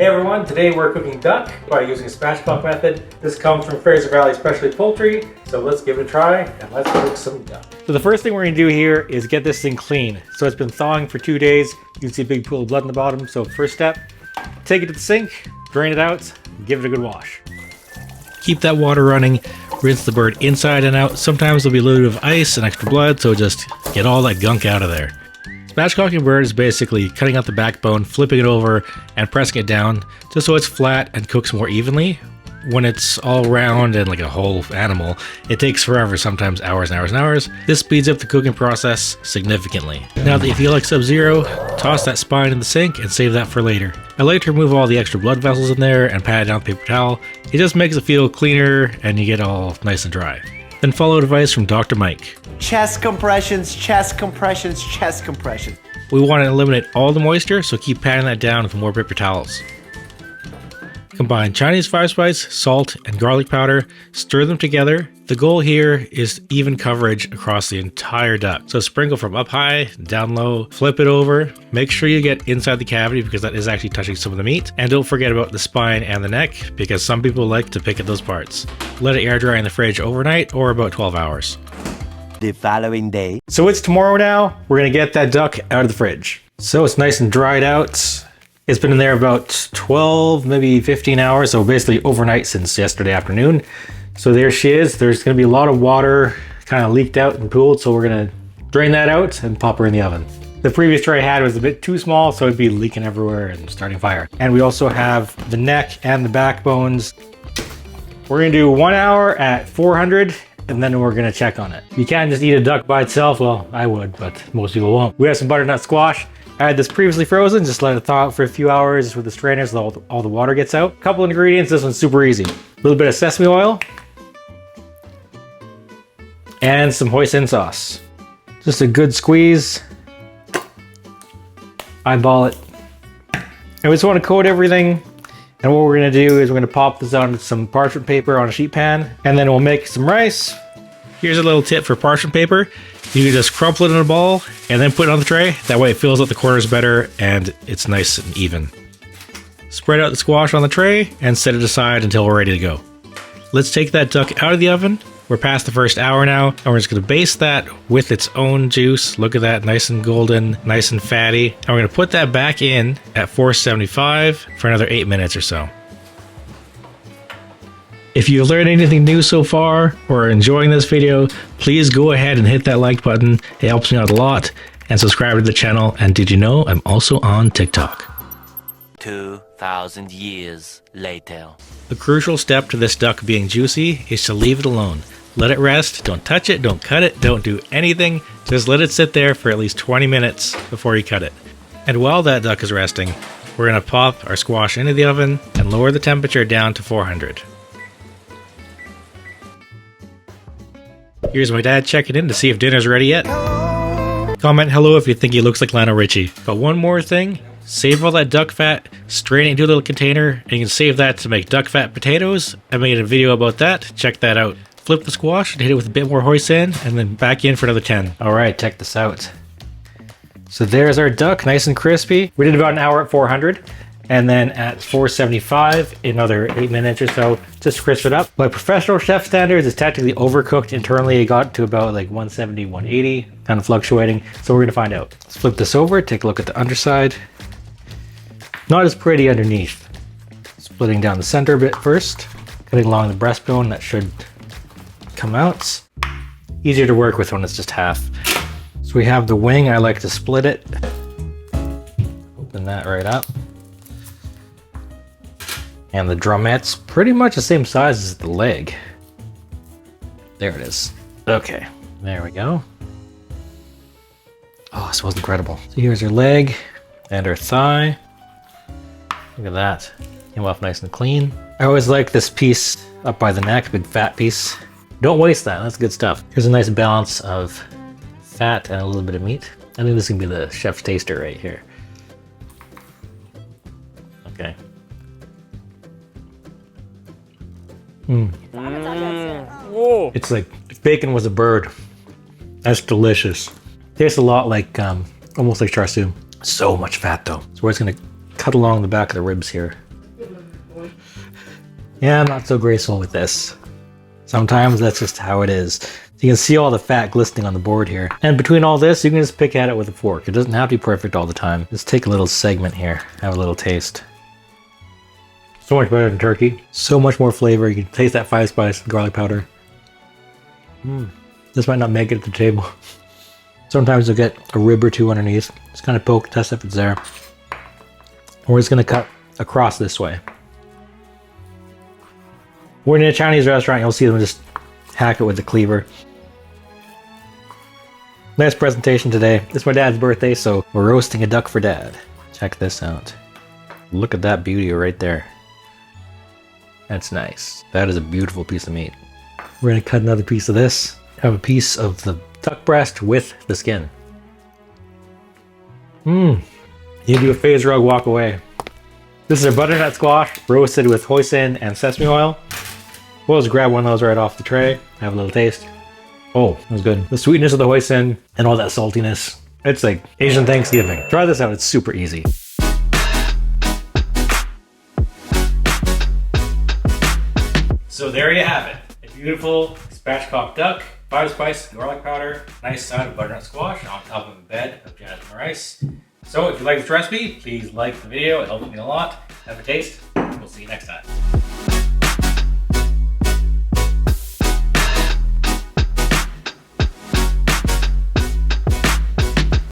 Hey everyone, today we're cooking duck by using a spatchcock method. This comes from Fraser Valley Specialty Poultry, so let's give it a try and let's cook some duck. So the first thing we're gonna do here is get this thing clean. So it's been thawing for 2 days. You can see a big pool of blood in the bottom. So first step, take it to the sink, drain it out, and give it a good wash. Keep that water running, rinse the bird inside and out. Sometimes there'll be a little bit of ice and extra blood, so just get all that gunk out of there. Spatchcocking bird is basically cutting out the backbone, flipping it over, and pressing it down just so it's flat and cooks more evenly. When it's all round and like a whole animal, it takes forever, sometimes hours and hours and hours. This speeds up the cooking process significantly. Now that you feel like Sub-Zero, toss that spine in the sink and save that for later. I like to remove all the extra blood vessels in there and pat it down with a paper towel. It just makes it feel cleaner and you get all nice and dry. Then follow advice from Dr. Mike. Chest compressions, chest compressions, chest compressions. We want to eliminate all the moisture, so keep patting that down with more paper towels. Combine Chinese 5-spice, salt, and garlic powder, stir them together. The goal here is even coverage across the entire duck. So sprinkle from up high, down low, flip it over. Make sure you get inside the cavity because that is actually touching some of the meat. And don't forget about the spine and the neck because some people like to pick at those parts. Let it air dry in the fridge overnight or about 12 hours. The following day. So it's tomorrow now. We're gonna get that duck out of the fridge. So it's nice and dried out. It's been in there about 12, maybe 15 hours. So basically overnight since yesterday afternoon. So there she is. There's gonna be a lot of water kind of leaked out and pooled. So we're gonna drain that out and pop her in the oven. The previous tray I had was a bit too small, so it'd be leaking everywhere and starting fire. And we also have the neck and the backbones. We're gonna do 1 hour at 400. And then we're gonna check on it. You can't just eat a duck by itself. Well, I would, but most people won't. We have some butternut squash. I had this previously frozen, just let it thaw out for a few hours with the strainer so all the water gets out. Couple ingredients, this one's super easy. A little bit of sesame oil. And some hoisin sauce. Just a good squeeze. Eyeball it. And we just wanna coat everything. And what we're gonna do is we're gonna pop this onto some parchment paper on a sheet pan, and then we'll make some rice. Here's a little tip for parchment paper. You can just crumple it in a ball and then put it on the tray. That way it fills out the corners better and it's nice and even. Spread out the squash on the tray and set it aside until we're ready to go. Let's take that duck out of the oven. We're past the first hour now, and we're just gonna baste that with its own juice. Look at that, nice and golden, nice and fatty. And we're gonna put that back in at 475 for another 8 minutes or so. If you learned anything new so far or are enjoying this video, please go ahead and hit that like button. It helps me out a lot. And subscribe to the channel. And did you know I'm also on TikTok? 2,000 years later. The crucial step to this duck being juicy is to leave it alone. Let it rest, don't touch it, don't cut it, don't do anything. Just let it sit there for at least 20 minutes before you cut it. And while that duck is resting, we're gonna pop our squash into the oven and lower the temperature down to 400. Here's my dad checking in to see if dinner's ready yet. Comment hello if you think he looks like Lionel Richie. But one more thing, save all that duck fat, strain it into a little container, and you can save that to make duck fat potatoes. I made a video about that, check that out. Flip the squash and hit it with a bit more hoisin, and then back in for another 10. All right, check this out. So there's our duck, nice and crispy. We did about an hour at 400, and then at 475, another 8 minutes or so, just crisp it up. By professional chef standards, it's technically overcooked internally. It got to about like 170, 180, kind of fluctuating. So we're gonna find out. Let's flip this over, take a look at the underside. Not as pretty underneath. Splitting down the center a bit first, cutting along the breastbone, that should come out. Easier to work with when it's just half. So we have the wing. I like to split it. Open that right up. And the drummette's pretty much the same size as the leg. There it is. Okay, there we go. Oh, this was incredible. So here's her leg and her thigh. Look at that. Came off nice and clean. I always like this piece up by the neck, big fat piece. Don't waste that, that's good stuff. Here's a nice balance of fat and a little bit of meat. I think this can be the chef's taster right here. Okay. Whoa. It's like if bacon was a bird. That's delicious. Tastes a lot like, almost like char siu. So much fat though. So we're just gonna cut along the back of the ribs here. Yeah, I'm not so graceful with this. Sometimes that's just how it is. You can see all the fat glistening on the board here. And between all this, you can just pick at it with a fork. It doesn't have to be perfect all the time. Just take a little segment here, have a little taste. So much better than turkey. So much more flavor. You can taste that 5-spice garlic powder. This might not make it at the table. Sometimes you'll get a rib or two underneath. Just kind of poke, test if it's there. We're just gonna cut across this way. When in a Chinese restaurant, you'll see them just hack it with the cleaver. Nice presentation today. It's my dad's birthday, so we're roasting a duck for dad. Check this out. Look at that beauty right there. That's nice. That is a beautiful piece of meat. We're gonna cut another piece of this. Have a piece of the duck breast with the skin. You do a phase rug, walk away. This is our butternut squash, roasted with hoisin and sesame oil. We'll just grab one of those right off the tray, have a little taste. Oh, that was good. The sweetness of the hoisin and all that saltiness. It's like Asian Thanksgiving. Try this out, it's super easy. So there you have it. A beautiful spatchcock duck, 5-spice garlic powder, nice side of butternut squash on top of a bed of jasmine rice. So if you like this recipe, please like the video. It helps me a lot. Have a taste. We'll see you next time.